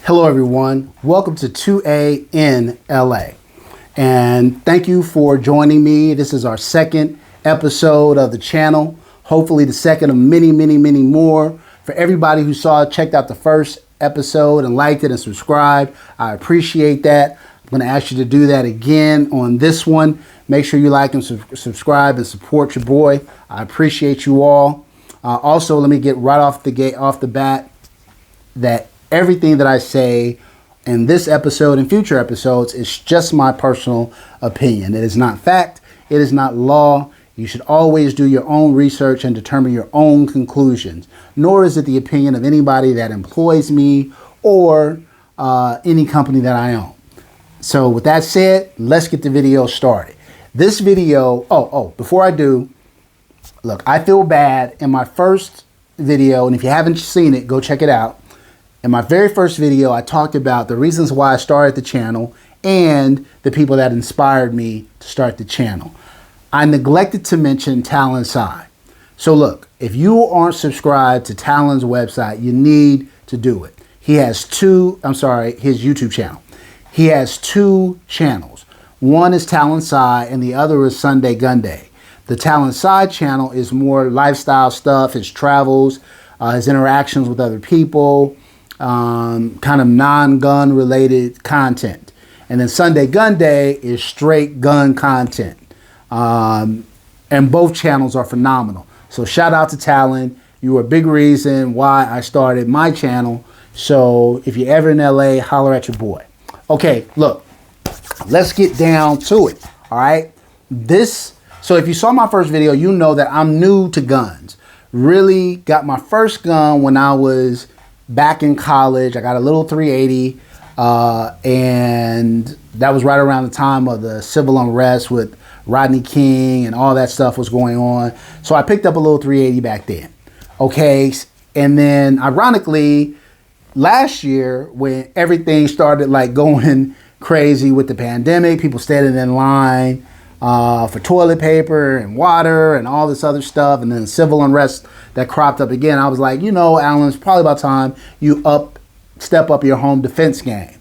Hello everyone, welcome to 2A-N-LA, and thank you for joining me. This is our second episode of the channel, hopefully the second of many more. For everybody who checked out the first episode and liked it and subscribed, I appreciate that. I'm going to ask you to do that again on this one. Make sure you like and subscribe and support your boy. I appreciate you all. Also, let me get right off the bat that everything that I say in this episode and future episodes is just my personal opinion. It is not fact. It is not law. You should always do your own research and determine your own conclusions. Nor is it the opinion of anybody that employs me or any company that I own. So with that said, let's get the video started. This video, before I do, look, I feel bad. In my first video, and if you haven't seen it, go check it out. In my very first video, I talked about the reasons why I started the channel and the people that inspired me to start the channel. I neglected to mention Talon Sei. So look, if you aren't subscribed to Talon's website, you need to do it. He has his YouTube channel. He has two channels. One is Talon Sei and the other is Gunday. The Talon Sei channel is more lifestyle stuff, his travels, his interactions with other people, kind of non-gun related content. And then Gunday is straight gun content. And both channels are phenomenal. So shout out to Talon. You were a big reason why I started my channel. So if you're ever in LA, holler at your boy. Okay, look, let's get down to it. All right. So if you saw my first video, you know that I'm new to guns. Really got my first gun when I was back in college. I got a little 380, and that was right around the time of the civil unrest with Rodney King and all that stuff was going on. So I picked up a little 380 back then. Okay, and then ironically, last year when everything started like going crazy with the pandemic, people standing in line for toilet paper and water and all this other stuff, and then civil unrest that cropped up again, I was like, you know, Alan, it's probably about time you step up your home defense game.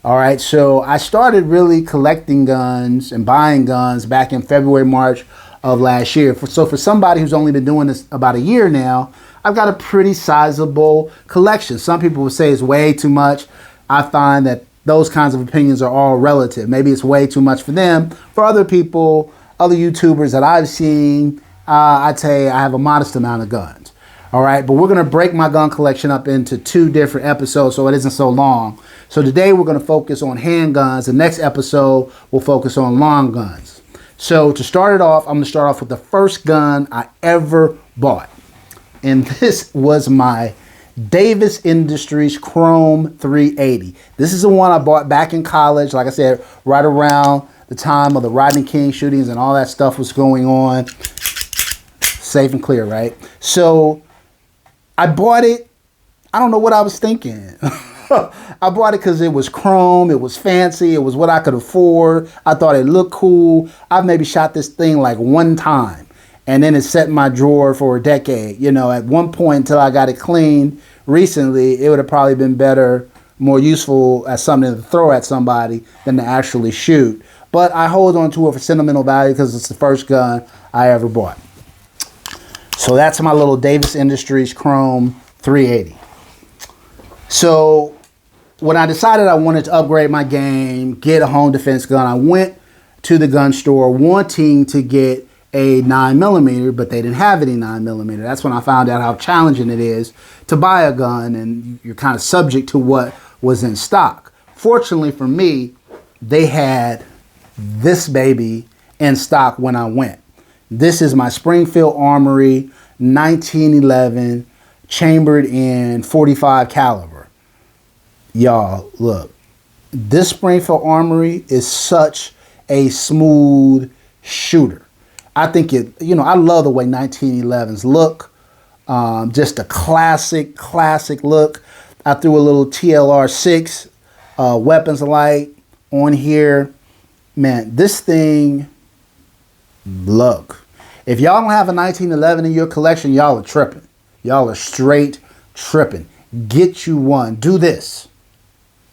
All right, so I started really collecting guns and buying guns back in February, March of last year. So for somebody who's only been doing this about a year now, I've got a pretty sizable collection. Some people would say it's way too much. I find that those kinds of opinions are all relative. Maybe it's way too much for them. For other people, other YouTubers that I've seen, I'd say I have a modest amount of guns. All right, but we're going to break my gun collection up into two different episodes so it isn't so long. So today we're going to focus on handguns. The next episode will focus on long guns. So to start it off, I'm going to start off with the first gun I ever bought. And this was my Davis Industries Chrome 380. This is the one I bought back in college. Like I said, right around the time of the Rodney King shootings and all that stuff was going on. Safe and clear, right? So I bought it. I don't know what I was thinking. I bought it because it was chrome. It was fancy. It was what I could afford. I thought it looked cool. I've maybe shot this thing like one time, and then it sat in my drawer for a decade. You know, at one point until I got it cleaned recently, it would have probably been better, more useful as something to throw at somebody than to actually shoot. But I hold on to it for sentimental value because it's the first gun I ever bought. So that's my little Davis Industries Chrome 380. So when I decided I wanted to upgrade my game, get a home defense gun, I went to the gun store wanting to get a 9mm, but they didn't have any 9mm. That's when I found out how challenging it is to buy a gun, and you're kind of subject to what was in stock. Fortunately for me, they had this baby in stock when I went. This is my Springfield Armory 1911 chambered in .45 caliber. Y'all, look, this Springfield Armory is such a smooth shooter. I think I love the way 1911s look. Just a classic look. I threw a little TLR6 weapons light on here. Man, this thing, look. If y'all don't have a 1911 in your collection, y'all are tripping. Y'all are straight tripping. Get you one. Do this.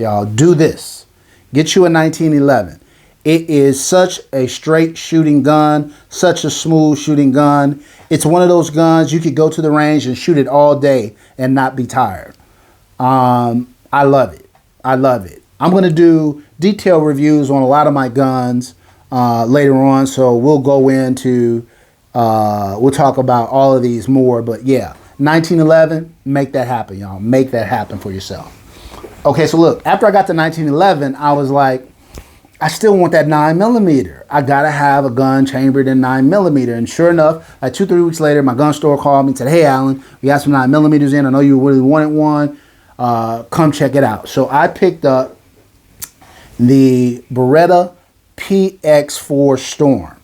y'all. Do this. Get you a 1911. It is such a straight shooting gun, such a smooth shooting gun. It's one of those guns you could go to the range and shoot it all day and not be tired. I love it. I love it. I'm going to do detailed reviews on a lot of my guns later on, so we'll go into, we'll talk about all of these more, but yeah, 1911, make that happen, y'all. Make that happen for yourself. Okay, so look, after I got the 1911, I was like, I still want that 9mm. I gotta have a gun chambered in 9mm. And sure enough, like 2-3 weeks later, my gun store called me and said, hey, Alan, we got some 9mm in. I know you really wanted one. Come check it out. So I picked up the Beretta PX4 Storm.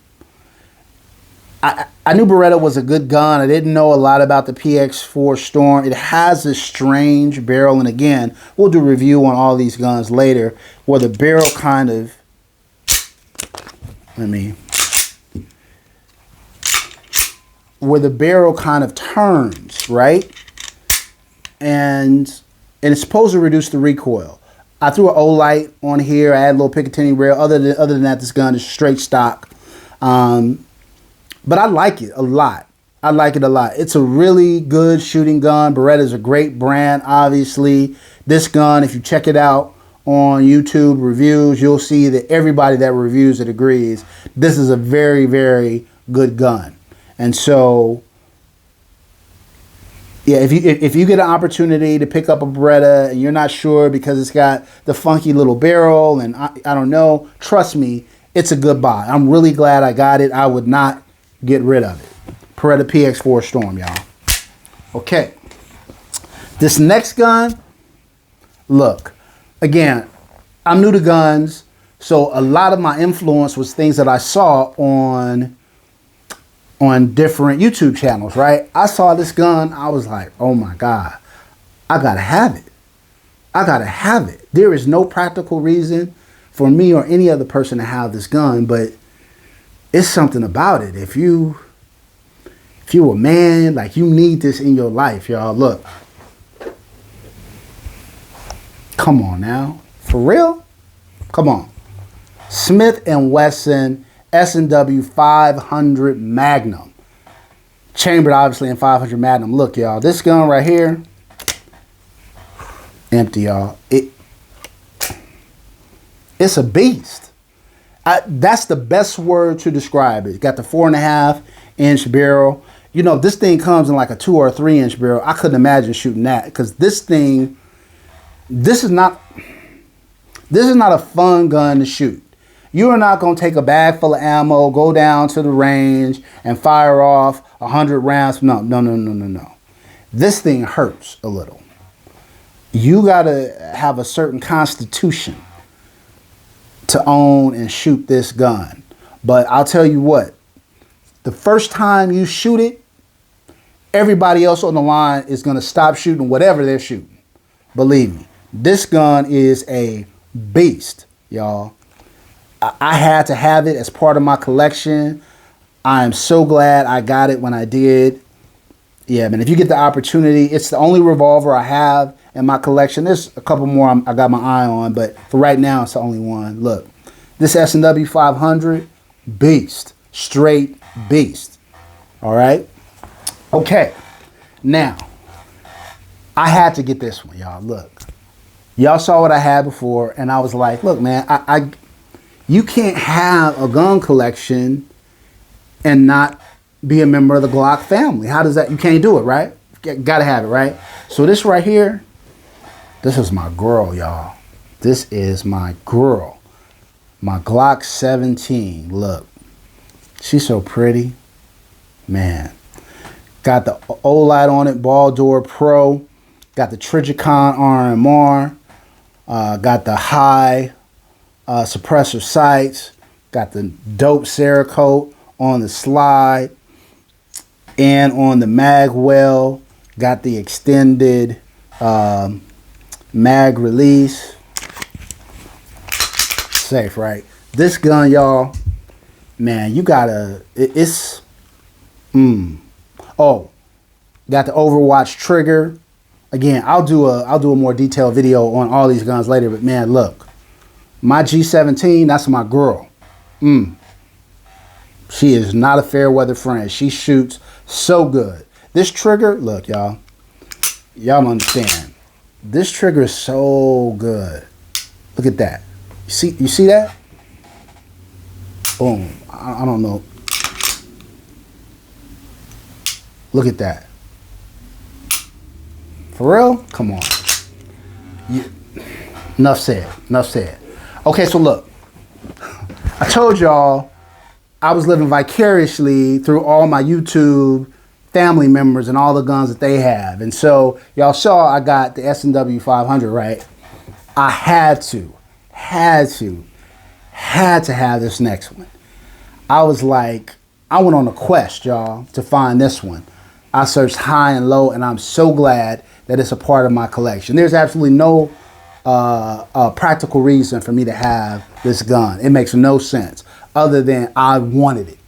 I knew Beretta was a good gun. I didn't know a lot about the PX4 Storm. It has a strange barrel. And again, we'll do a review on all these guns later where the barrel kind of, where the barrel kind of turns, right? And it's supposed to reduce the recoil. I threw an O-light on here. I had a little Picatinny rail. Other than that, this gun is straight stock. But I like it a lot. I like it a lot. It's a really good shooting gun. Beretta is a great brand, obviously. This gun, if you check it out on YouTube reviews, you'll see that everybody that reviews it agrees this is a very, very good gun. And so, yeah, if you get an opportunity to pick up a Beretta and you're not sure because it's got the funky little barrel and I don't know, trust me, it's a good buy. I'm really glad I got it. I would not get rid of it. Beretta PX4 Storm, y'all. Okay. This next gun, look, again, I'm new to guns, so a lot of my influence was things that I saw on different YouTube channels, right? I saw this gun, I was like, oh my God, I gotta have it. I gotta have it. There is no practical reason for me or any other person to have this gun, but it's something about it. If you a man, like, you need this in your life, y'all. Look. Come on now. For real? Come on. Smith & Wesson S&W 500 Magnum. Chambered, obviously, in 500 Magnum. Look, y'all. This gun right here. Empty, y'all. It's a beast. That's the best word to describe it. Got the 4.5-inch barrel. You know, this thing comes in like a 2 or 3-inch barrel. I couldn't imagine shooting that because this thing, this is not a fun gun to shoot. You are not going to take a bag full of ammo, go down to the range and fire off 100 rounds. No. This thing hurts a little. You got to have a certain constitution to own and shoot this gun. But I'll tell you what, the first time you shoot it, everybody else on the line is going to stop shooting whatever they're shooting. Believe me, this gun is a beast, y'all. I had to have it as part of my collection. I am so glad I got it when I did. Yeah, man, if you get the opportunity, it's the only revolver I have in my collection. There's a couple more I got my eye on, but for right now, it's the only one. Look, this S&W 500, beast. Straight beast. All right? Okay. Now, I had to get this one, y'all. Look. Y'all saw what I had before, and I was like, look, man, you can't have a gun collection and not be a member of the Glock family. How does that? You can't do it, right? Gotta have it, right? So this right here, this is my girl, y'all. This is my girl. My Glock 17. Look. She's so pretty. Man. Got the O-light on it, Ball Door Pro. Got the Trigicon RMR. Got the high suppressor sights. Got the dope Cerakote on the slide. And on the mag well, got the extended mag release. Safe, right? This gun, y'all, man, you gotta, Oh, got the Overwatch trigger Again, I'll do a more detailed video on all these guns later, but man, look, my G17, that's my girl. She is not a fair weather friend. She shoots so good. This trigger, look, y'all don't understand. This trigger is so good. Look at that. You see that? Boom. I don't know. Look at that. For real? Come on. Enough said. Enough said. Okay, so look. I told y'all I was living vicariously through all my YouTube family members and all the guns that they have. And so y'all saw I got the S&W 500, right? I had to have this next one. I was like, I went on a quest, y'all, to find this one. I searched high and low, and I'm so glad that it's a part of my collection. There's absolutely no practical reason for me to have this gun. It makes no sense other than I wanted it.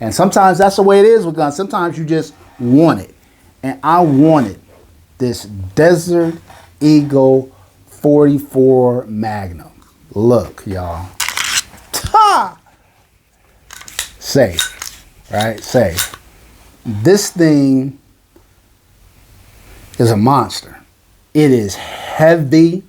And sometimes that's the way it is with guns. Sometimes you just want it. And I wanted this Desert Eagle 44 Magnum. Look, y'all. Safe, right? Safe. This thing is a monster. It is heavy.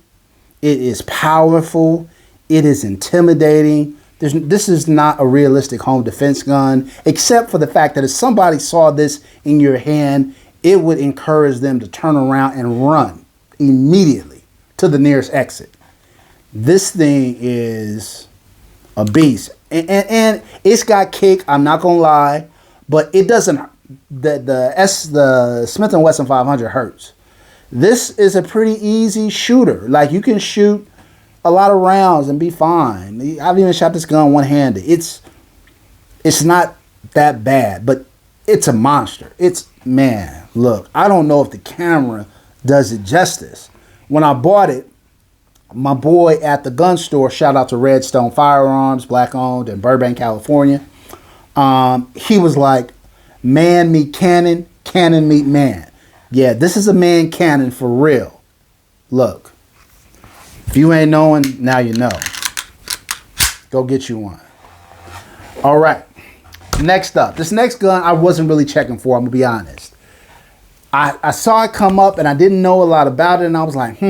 It is powerful. It is intimidating. This is not a realistic home defense gun, except for the fact that if somebody saw this in your hand, it would encourage them to turn around and run immediately to the nearest exit. This thing is a beast. And it's got kick, I'm not gonna lie, but it doesn't, the Smith & Wesson 500 hurts. This is a pretty easy shooter. Like, you can shoot a lot of rounds and be fine. I've even shot this gun one-handed. It's not that bad, but it's a monster. Man, look, I don't know if the camera does it justice. When I bought it, my boy at the gun store, shout out to Redstone Firearms, black owned in Burbank, California. He was like, man meet cannon, cannon meet man. Yeah, this is a man cannon for real. Look, if you ain't knowing, now you know. Go get you one. All right, next up. This next gun I wasn't really checking for, I'm gonna be honest. I saw it come up and I didn't know a lot about it, and I was like,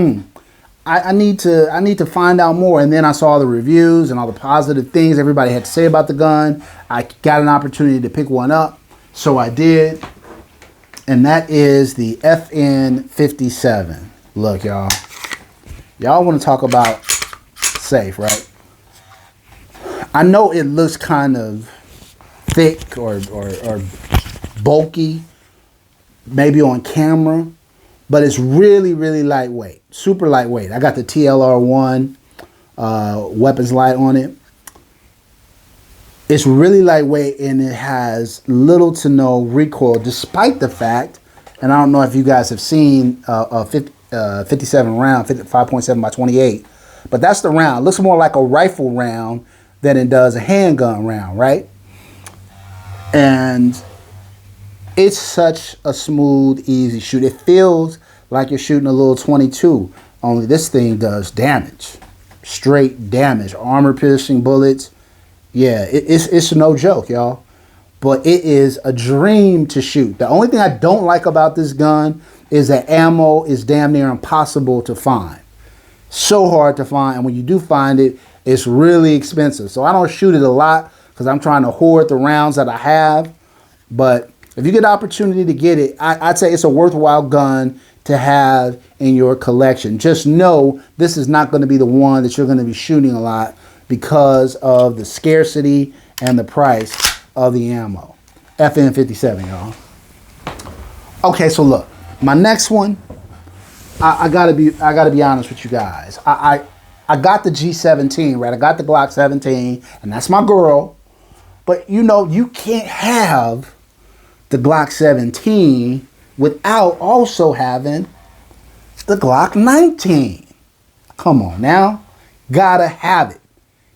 I need to find out more. And then I saw the reviews and all the positive things everybody had to say about the gun. I got an opportunity to pick one up, so I did. And that is the FN57. Look, y'all. Y'all want to talk about safe, right? I know it looks kind of thick or bulky, maybe on camera, but it's really, really lightweight, super lightweight. I got the TLR1 weapons light on it. It's really lightweight and it has little to no recoil, despite the fact, and I don't know if you guys have seen a 57 round, 5.7 by 28, but that's the round. It looks more like a rifle round than it does a handgun round, right? And it's such a smooth, easy shoot. It feels like you're shooting a little 22, only this thing does damage, straight damage, armor piercing bullets. Yeah, it's no joke, y'all. But it is a dream to shoot. The only thing I don't like about this gun is that ammo is damn near impossible to find. So hard to find, and when you do find it, it's really expensive. So I don't shoot it a lot because I'm trying to hoard the rounds that I have. But if you get the opportunity to get it, I'd say it's a worthwhile gun to have in your collection. Just know this is not going to be the one that you're going to be shooting a lot because of the scarcity and the price of the ammo. FN57, y'all. Okay, so look, my next one, I gotta be honest with you guys. I got the G17, right? I got the Glock 17, and that's my girl. But you know, you can't have the Glock 17 without also having the Glock 19. Come on now, gotta have it.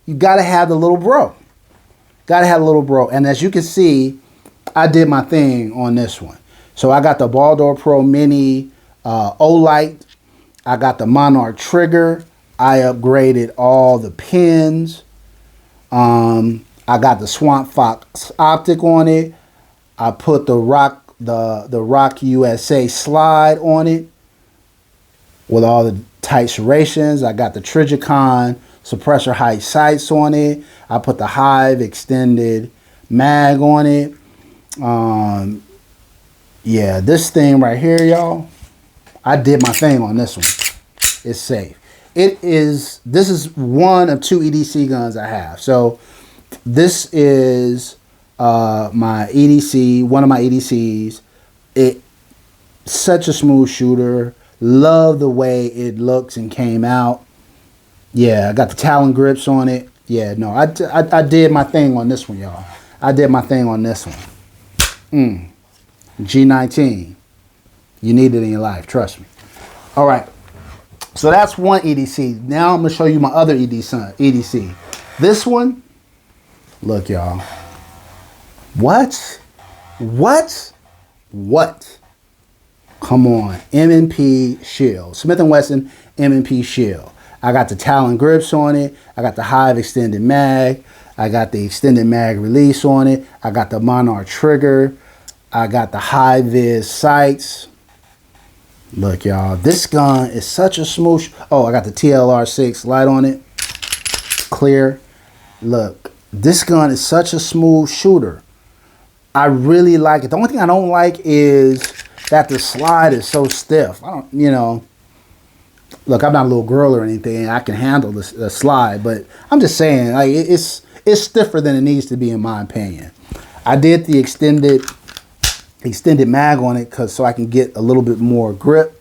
You gotta have the little bro. Gotta have the little bro. And as you can see, I did my thing on this one. So I got the Baldur Pro Mini O-Light. I got the Monarch trigger. I upgraded all the pins. I got the Swamp Fox optic on it. I put the Rock USA slide on it with all the tight serrations. I got the Trigicon suppressor height sights on it. I put the Hive extended mag on it. Yeah, this thing right here, y'all, I did my thing on this one. It's safe. This is one of 2 EDC guns I have. So this is my EDC, one of my EDCs. It's such a smooth shooter. Love the way it looks and came out. Yeah, I got the Talon grips on it. Yeah, no, I did my thing on this one, y'all. I did my thing on this one. G19. You need it in your life, trust me. All right. So that's one EDC. Now I'm going to show you my other EDC. This one, look, y'all. What? Come on. M&P Shield. Smith & Wesson M&P Shield. I got the Talon grips on it. I got the Hive extended mag. I got the extended mag release on it. I got the Monarch trigger. I got the high vis sights. Look, y'all, this gun is such a smooth. Oh, I got the TLR6 light on it. Clear. Look, this gun is such a smooth shooter. I really like it. The only thing I don't like is that the slide is so stiff. I don't, you know. Look, I'm not a little girl or anything. I can handle the slide, but I'm just saying, like, it's stiffer than it needs to be, in my opinion. I did the extended mag on it so I can get a little bit more grip,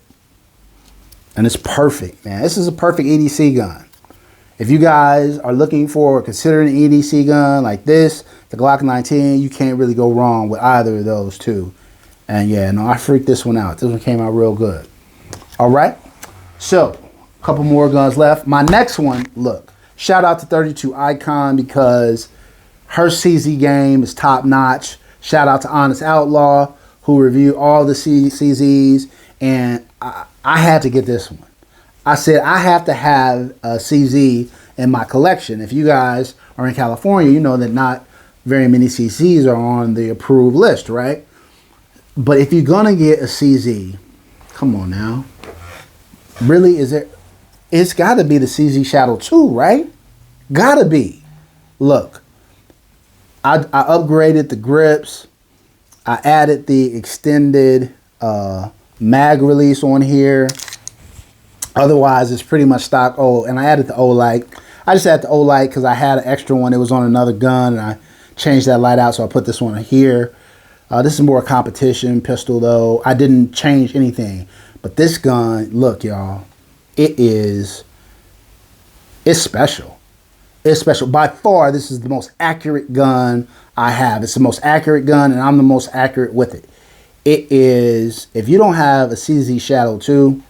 and it's perfect, man. This is a perfect EDC gun. If you guys are looking for or considering an EDC gun like this, the Glock 19, you can't really go wrong with either of those two. And yeah, no, I freaked this one out. This one came out real good. All right, so a couple more guns left. My next one, look, shout out to 32 Icon because her CZ game is top notch. Shout out to Honest Outlaw, who reviewed all the CZs, and I had to get this one. I said I have to have a CZ in my collection. If you guys are in California, you know that not very many CZs are on the approved list, right? But if you're gonna get a CZ, come on now. Really, is there? It's gotta be the CZ Shadow 2, right? Gotta be. Look, I upgraded the grips. I added the extended mag release on here. Otherwise, it's pretty much stock. Oh, and I added the O-Light. I just added the O-Light because I had an extra one. It was on another gun, and I changed that light out, so I put this one here. This is more competition pistol, though. I didn't change anything. But this gun, look, y'all, it's special. It's special. By far, this is the most accurate gun I have. It's the most accurate gun, and I'm the most accurate with it. It is, if you don't have a CZ Shadow 2,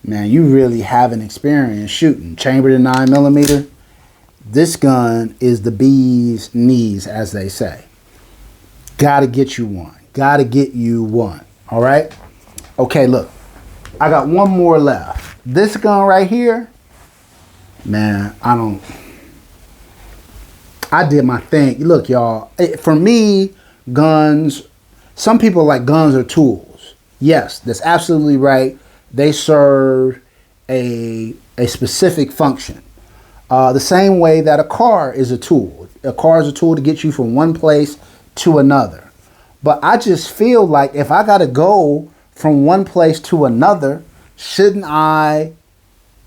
man, you really haven't experienced shooting. Chambered in 9mm. This gun is the bee's knees, as they say. Gotta get you one. Gotta get you one. All right? Okay, look. I got one more left. This gun right here, man, I did my thing. Look, y'all, for me, guns, some people like guns are tools. Yes, that's absolutely right. They serve a specific function. The same way that a car is a tool. A car is a tool to get you from one place to another. But I just feel like if I got to go from one place to another, shouldn't I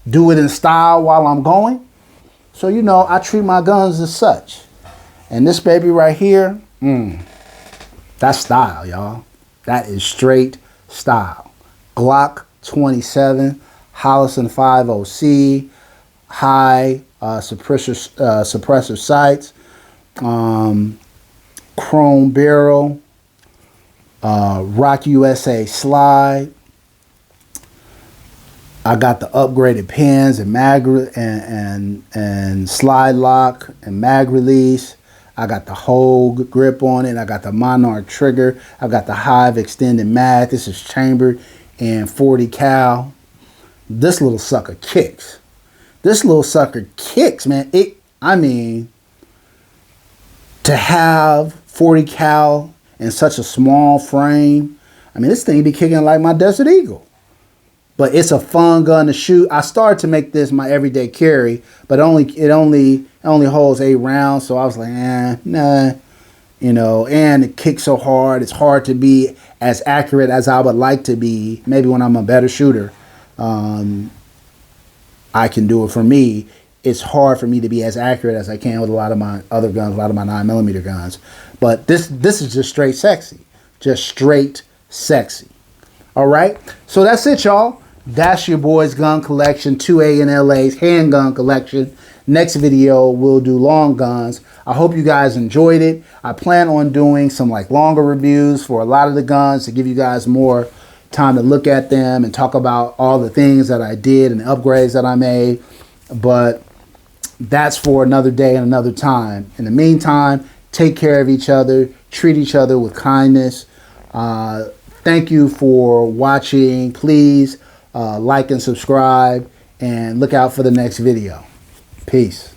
do it in style while I'm going? So, you know, I treat my guns as such. And this baby right here, that's style, y'all. That is straight style. Glock 27, Hollison 50C, high suppressor sights, chrome barrel, Rock USA slide. I got the upgraded pins and mag and slide lock and mag release. I got the whole grip on it. I got the Monarch trigger. I got the Hive extended mag. This is chambered and 40 cal. This little sucker kicks. This little sucker kicks, man. I mean, to have 40 cal in such a small frame, I mean, this thing be kicking like my Desert Eagle. But it's a fun gun to shoot. I started to make this my everyday carry, but it only holds 8 rounds. So I was like, nah, you know. And it kicks so hard. It's hard to be as accurate as I would like to be. Maybe when I'm a better shooter, I can do it. For me, it's hard for me to be as accurate as I can with a lot of my other guns, a lot of my 9mm guns. But this is just straight sexy. Just straight sexy. All right. So that's it, y'all. That's your boy's gun collection, 2A-N-LA's handgun collection. Next video, we'll do long guns. I hope you guys enjoyed it. I plan on doing some like longer reviews for a lot of the guns to give you guys more time to look at them and talk about all the things that I did and the upgrades that I made. But that's for another day and another time. In the meantime, take care of each other, treat each other with kindness. Thank you for watching. Please like and subscribe, and look out for the next video. Peace.